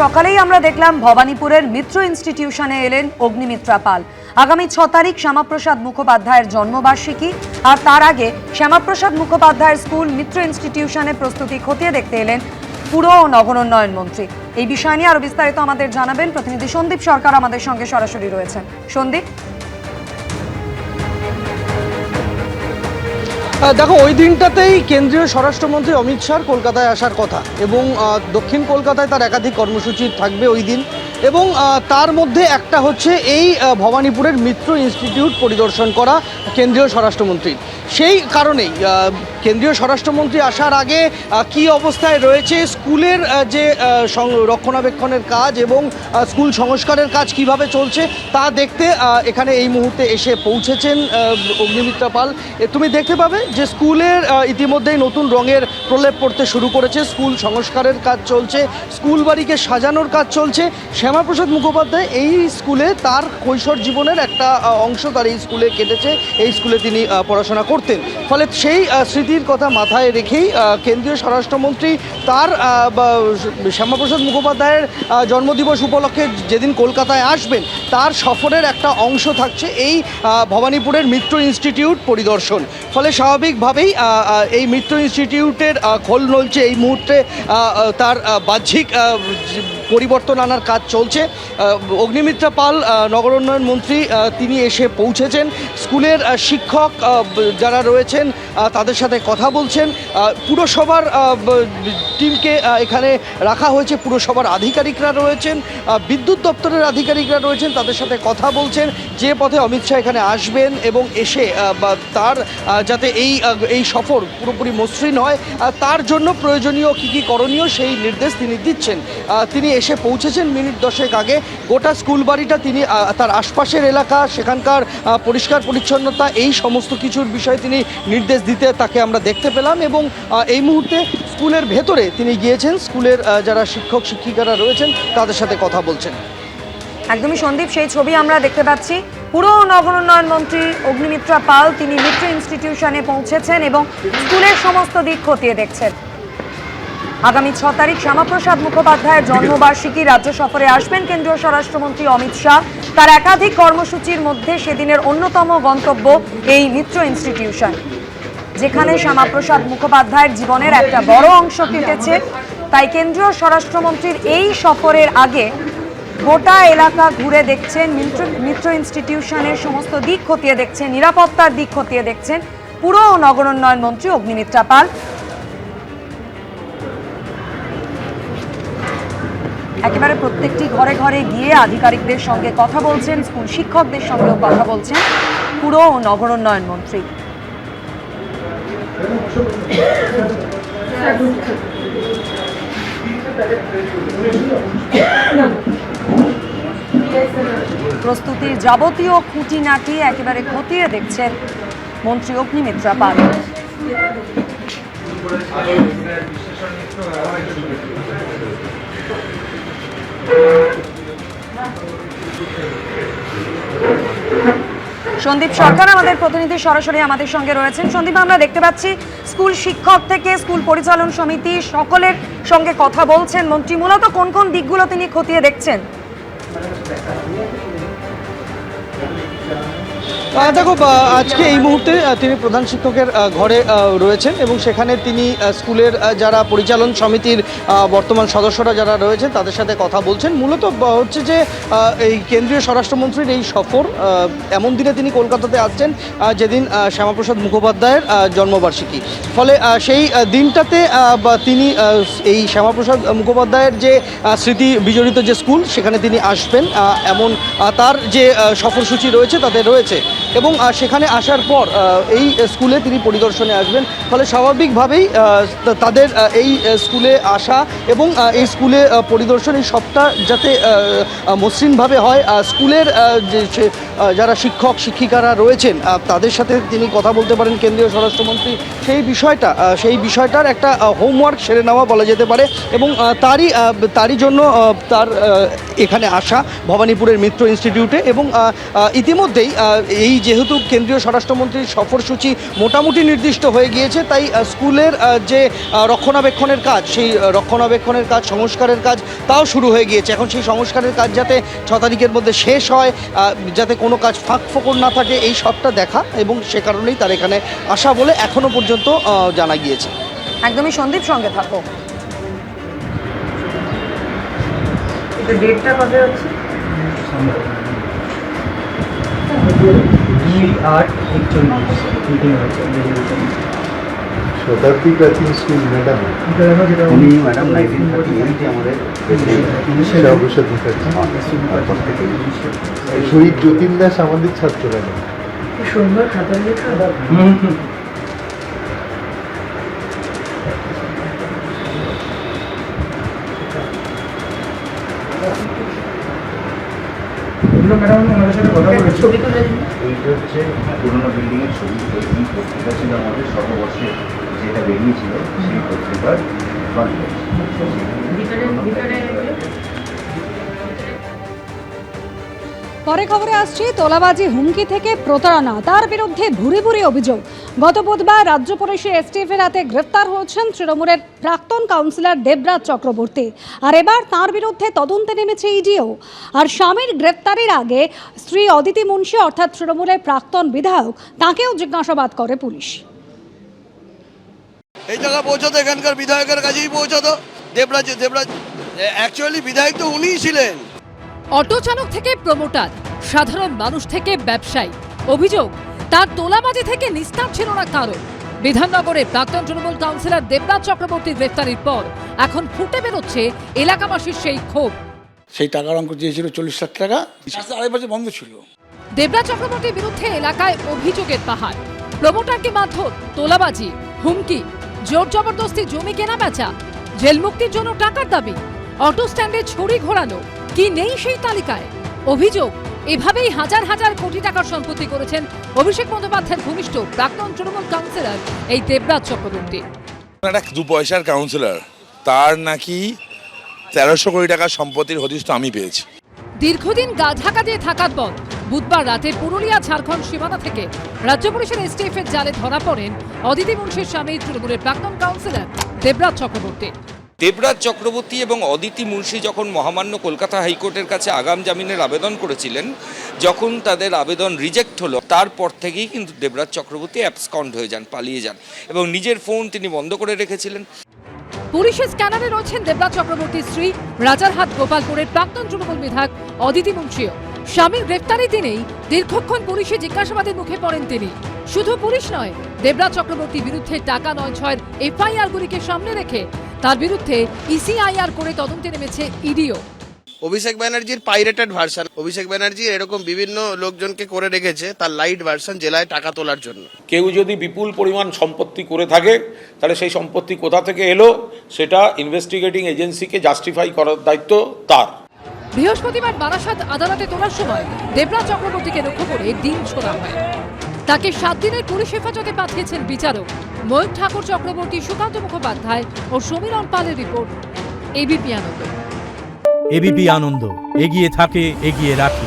সকালেই আমরা দেখলাম ভবানীপুরের মিত্র ইনস্টিটিউশনে এলেন অগ্নিমিত্রা পাল। আগামী 6 তারিখ শ্যামাপ্রসাদ মুখোপাধ্যায়ের জন্মবার্ষিকী, আর তার আগে শ্যামাপ্রসাদ মুখোপাধ্যায়ের স্কুল মিত্র ইনস্টিটিউশনে প্রস্তুতি খতিয়ে দেখতে এলেন পুর ও নগরোন্নয়ন মন্ত্রী। এই বিষয় নিয়ে আরো বিস্তারিত আমাদের জানাবেন প্রতিনিধি সন্দীপ সরকার, আমাদের সঙ্গে সরাসরি রয়েছেন। সন্দীপ, দেখো, ওই দিনটাতেই কেন্দ্রীয় স্বরাষ্ট্রমন্ত্রী অমিত শাহর কলকাতায় আসার কথা এবং দক্ষিণ কলকাতায় তার একাধিক কর্মসূচি থাকবে ওই দিন, এবং তার মধ্যে একটা হচ্ছে এই ভবানীপুরের মিত্র ইনস্টিটিউট পরিদর্শন করা কেন্দ্রীয় স্বরাষ্ট্রমন্ত্রীর। সেই কারণেই কেন্দ্রীয় স্বরাষ্ট্রমন্ত্রী আসার আগে কি অবস্থায় রয়েছে স্কুলের যে রক্ষণাবেক্ষণের কাজ এবং স্কুল সংস্কারের কাজ কিভাবে চলছে তা দেখতে এখানে এই মুহূর্তে এসে পৌঁছেছেন অগ্নিমিত্রা পাল। তুমি দেখতে পাবে যে স্কুলের ইতিমধ্যেই নতুন রঙের প্রলেপ পড়তে শুরু করেছে, স্কুল সংস্কারের কাজ চলছে, স্কুল বাড়িকে সাজানোর কাজ চলছে। শ্যামাপ্রসাদ মুখোপাধ্যায় এই স্কুলে তার কৈশোর জীবনের একটা অংশ তার এই স্কুলে কেটেছে, এই স্কুলে তিনি পড়াশোনা করতেন। ফলে সেই স্মৃতির কথা মাথায় রেখেই কেন্দ্রীয় স্বরাষ্ট্রমন্ত্রী তার শ্যামাপ্রসাদ মুখোপাধ্যায়ের জন্মদিবস উপলক্ষে যেদিন কলকাতায় আসবেন তার সফরের একটা অংশ থাকছে এই ভবানীপুরের মিত্র ইনস্টিটিউট পরিদর্শন। ফলে স্বাভাবিকভাবেই এই মিত্র ইনস্টিটিউটের খোল নলছে এই মুহূর্তে, তার বাহ্যিক পরিবর্তন আনার কাজ চলছে। অগ্নিমিত্রা পাল নগরোন্নয়ন মন্ত্রী তিনি এসে পৌঁছেছেন, স্কুলের শিক্ষক যারা রয়েছেন তাদের সাথে কথা বলছেন, পুরসভার টিমকে এখানে রাখা হয়েছে, পুরসভার আধিকারিকরা রয়েছেন, বিদ্যুৎ দপ্তরের আধিকারিকরা রয়েছেন, তাদের সাথে কথা বলছেন যে পথে অমিত শাহ এখানে আসবেন এবং এসে তার যাতে এই সফর পুরোপুরি মসৃণ হয় তার জন্য প্রয়োজনীয় কী করণীয় সেই নির্দেশ তিনি দিচ্ছেন। তিনি এসে পৌঁছেছেন মিনিট 10 আগে। গোটা স্কুল বাড়িটা তিনি তার আশপাশের এলাকা, সেখানকার পরিষ্কার পরিচ্ছন্নতা, এই সমস্ত কিছুর বিষয়ে তিনি নির্দেশ দিতে তাকে আমরা দেখতে পেলাম, এবং এই মুহূর্তে স্কুলের ভেতরে তিনি গিয়েছেন, স্কুলের যারা শিক্ষক শিক্ষিকারা রয়েছেন তাদের সাথে কথা বলছেন। একদমই সন্দীপ, সেই ছবি আমরা দেখতে পাচ্ছি। পুর ও নগরোন্নয়ন মন্ত্রী অগ্নিমিত্রা পাল তিনি মিত্র ইনস্টিটিউশনে পৌঁছেছেন এবং স্কুলের সমস্ত দিক খতিয়ে দেখছেন। আগামী 6 তারিখ শ্যামাপ্রসাদ মুখোপাধ্যায়ের জন্মবার্ষিকী, রাজ্য সফরে আসবেন কেন্দ্রীয় স্বরাষ্ট্রমন্ত্রী অমিত শাহ। তার একাধিক কর্মসূচির মধ্যে সেদিনের অন্যতম গন্তব্য এই মিত্র ইনস্টিটিউশন, যেখানে শ্যামাপ্রসাদ মুখোপাধ্যায়ের জীবনের একটা বড় অংশ কেটেছে। তাই কেন্দ্রীয় স্বরাষ্ট্রমন্ত্রীর এই সফরের আগে গোটা এলাকা ঘুরে দেখছেন, মিত্র ইনস্টিটিউশনের সমস্ত দিক খতিয়ে দেখছেন, নিরাপত্তার দিক খতিয়ে দেখছেন পুর ও নগরোন্নয়ন মন্ত্রী অগ্নিমিত্রা পাল। একেবারে প্রত্যেকটি ঘরে ঘরে গিয়ে আধিকারিকদের সঙ্গে কথা বলছেন, স্কুল শিক্ষকদের সঙ্গেও কথা বলছেন পুর ও নগরোন্নয়ন মন্ত্রী। প্রস্তুতির যাবতীয় খুঁটিনাটি একেবারে খতিয়ে দেখছেন মন্ত্রী অগ্নিমিত্রা পাল। সন্দীপ সরকার আমাদের প্রতিনিধি সরাসরি আমাদের সঙ্গে রয়েছেন। সন্দীপ, আমরা দেখতে পাচ্ছি স্কুল শিক্ষক থেকে স্কুল পরিচালন সমিতি সকলের সঙ্গে কথা বলছেন মন্ত্রী। মূলত কোন কোন দিকগুলো তিনি খতিয়ে দেখছেন? দেখো, আজকে এই মুহূর্তে তিনি প্রধান শিক্ষকের ঘরে রয়েছেন এবং সেখানে তিনি স্কুলের যারা পরিচালন সমিতির বর্তমান সদস্যরা যারা রয়েছেন তাদের সাথে কথা বলছেন। মূলত হচ্ছে যে এই কেন্দ্রীয় স্বরাষ্ট্রমন্ত্রীর এই সফর এমন দিনে তিনি কলকাতাতে আসছেন যেদিন শ্যামাপ্রসাদ মুখোপাধ্যায়ের জন্মবার্ষিকী। ফলে সেই দিনটাতে তিনি এই শ্যামাপ্রসাদ মুখোপাধ্যায়ের যে স্মৃতি বিজড়িত যে স্কুল সেখানে তিনি আসবেন, এমন তার যে সফরসূচি রয়েছে তাতে রয়েছে, এবং সেখানে আসার পর এই স্কুলে তিনি পরিদর্শনে আসবেন। ফলে স্বাভাবিকভাবেই তাদের এই স্কুলে আসা এবং এই স্কুলে পরিদর্শন এই সবটা যাতে মসৃণভাবে হয়, স্কুলের যে যারা শিক্ষক শিক্ষিকারা রয়েছেন তাদের সাথে তিনি কথা বলতে পারেন কেন্দ্রীয় স্বরাষ্ট্রমন্ত্রী, সেই বিষয়টার একটা হোমওয়ার্ক সেরে নেওয়া বলা যেতে পারে, এবং তারই জন্য তার এখানে আসা ভবানীপুরের মিত্র ইনস্টিটিউটে। এবং ইতিমধ্যেই এই যেহেতু কেন্দ্রীয় স্বরাষ্ট্রমন্ত্রীর সফরসূচি মোটামুটি নির্দিষ্ট হয়ে গিয়েছে, তাই স্কুলের যে রক্ষণাবেক্ষণের কাজ, সেই রক্ষণাবেক্ষণের কাজ, সংস্কারের কাজ তাও শুরু হয়ে গিয়েছে। এখন সেই সংস্কারের কাজ যাতে 6 তারিখের মধ্যে শেষ হয়, যাতে কোনো কাজ ফাঁক ফোকর না থাকে, এই সবটা দেখা, এবং সে কারণেই তার এখানে আসা বলে এখনো পর্যন্ত জানা গিয়েছে। একদমই সন্দীপ, সঙ্গে থাকো। ডেটটা কবে হচ্ছে? 2/8/41 শতাব্দী প্রাচীন স্কুল ম্যাডাম, উনি ম্যাডাম 1938 আমাদের অবসর দিচ্ছেন। শহীদ যতীন দাস আমাদের ছাত্র ম্যাডাম। সুন্দর খাতা লেখা। ম্যাডাম আমাদের সাথে কথা বলেছে। ছবি তুলে দিন। এইটা হচ্ছে পুরোনো বিল্ডিং এর ছবি। এই পত্রিকা ছিল আমাদের সর্ববর্ষে যেটা বেরিয়েছিল, সেই পত্রিকার ফ্রন্ট পেজ। পরে খবরে আসছে তোলাবাজি, হুমকি থেকে প্রতারণা, তার বিরুদ্ধে ভুরি ভুরি অভিযোগ। গত বুধবার রাজ্য পুলিশের এসটিএফের হাতে গ্রেফতার হয়েছেন তৃণমূলের প্রাক্তন কাউন্সিলর দেবরাজ চক্রবর্তী। আর এবার তার বিরুদ্ধে তদন্তে নেমেছে ইডিও। আর স্বামীর গ্রেফতারের আগে স্ত্রী অদিতি মুন্সি অর্থাৎ তৃণমূলের প্রাক্তন বিধায়ক, তাকেও জিজ্ঞাসাবাদ করে পুলিশ। এই জায়গা পৌঁছতো এখানকার বিধায়কের কাছেই পৌঁছতো। দেবরাজ অ্যাকচুয়ালি বিধায়ক তো উনিই ছিলেন। অটো চালক থেকে প্রমোটার, সাধারণ মানুষ থেকে ব্যবসায়ী, অভিযোগ তার তোলাবাজি থেকে নিস্তার ছিল না কারো। বিধাননগরে প্রাক্তন তৃণমূল কাউন্সিলর দেবরাজ চক্রবর্তীর গ্রেফতারির পর এখন ফুটে বেরোচ্ছে এলাকাবাসীর সেই ক্ষোভ। সেই টাকার অঙ্ক দিয়েছিল 40 লাখ টাকা, রাস্তা 2.5 বছর বন্ধ ছিল। দেবরাজ চক্রবর্তীর বিরুদ্ধে এলাকায় অভিযোগের পাহাড়। প্রমোটারকে মারধর, তোলাবাজি, হুমকি, জোর জবরদস্তি জমি কেনা বেচা, জেল মুক্তির জন্য টাকার দাবি, অটো স্ট্যান্ডে ছড়ি ঘোরানো, কি নেই সেই তালিকায়? অভিযোগ এভাবেই হাজার হাজার কোটি টাকার সম্পত্তি করেছেন অভিষেক বন্দ্যোপাধ্যায়ের ঘনিষ্ঠ প্রাক্তন তৃণমূল কাউন্সিলর এই দেবরাজ চক্রবর্তী। একটা 2 পয়সার কাউন্সিলর, তার নাকি 1300 কোটি টাকার সম্পত্তির হদিশ তো আমি পেয়েছি। দীর্ঘদিন গা ঢাকা দিয়ে থাকার পর বুধবার রাতে পুরুলিয়া ঝাড়খণ্ড সীমানা থেকে রাজ্য পুলিশের এসটিএফের জালে ধরা পড়েন অদিতি মুন্সির স্বামী তৃণমূলের প্রাক্তন কাউন্সিলর দেবরাজ চক্রবর্তী। দেবরাজ চক্রবর্তী এবং অদিতি মুন্সি যখন মহামান্য কলকাতা হাইকোর্টের কাছে আগাম জামিনের আবেদন করেছিলেন, যখন তাদের আবেদন রিজেক্ট হলো, তারপর থেকেই কিন্তু দেবরাজ চক্রবর্তী অ্যাবসকন্ড হয়ে যান, পালিয়ে যান, এবং নিজের ফোন তিনি বন্ধ করে রেখেছিলেন। পুলিশের স্ক্যানারে রয়েছেন দেবরাজ চক্রবর্তীর স্ত্রী, রাজারহাট গোপালপুরের প্রাক্তন তৃণমূল বিধায়ক অদিতি মুন্সিও। স্বামীর গ্রেফতারের দিনেই দীর্ঘক্ষণ পুলিশে জিজ্ঞাসাবাদের মুখে পড়েন তিনি। শুধু পুলিশ নয়, দেবরাজ চক্রবর্তীর বিরুদ্ধে টাকা 9/6 এফআইআরগুলিকে সামনে রেখে তার বিরুদ্ধে ইসিআইআর করে তদন্তে নেমেছে ইডিও। অভিষেক ব্যানার্জির পাইরেটেড ভার্সন, অভিষেক ব্যানার্জি এরকম বিভিন্ন লোকজনকে করে রেখেছে তার লাইট ভার্সন জেলায় টাকা তোলার জন্য। কেউ যদি বিপুল পরিমাণ সম্পত্তি করে থাকে, তাহলে সেই সম্পত্তি কোথা থেকে এলো সেটা ইনভেস্টিগেটিং এজেন্সিকে জাস্টিফাই করার দায়িত্ব তার। বৃহস্পতিবার বারাসাত আদালতে তোলার সময় দেবরাজ চক্রবর্তীকে লক্ষ্য করে ডিম ছোড়া হয়। তাকে 7 দিনের পুলিশ হেফাজতে পাঠিয়েছেন বিচারক ময়ূর ঠাকুর চক্রবর্তী, সুকান্ত মুখোপাধ্যায় ও সমীরণ পালের রিপোর্ট, এবিপি আনন্দ। এবিপি আনন্দ, এগিয়ে থাকে, এগিয়ে রাখে।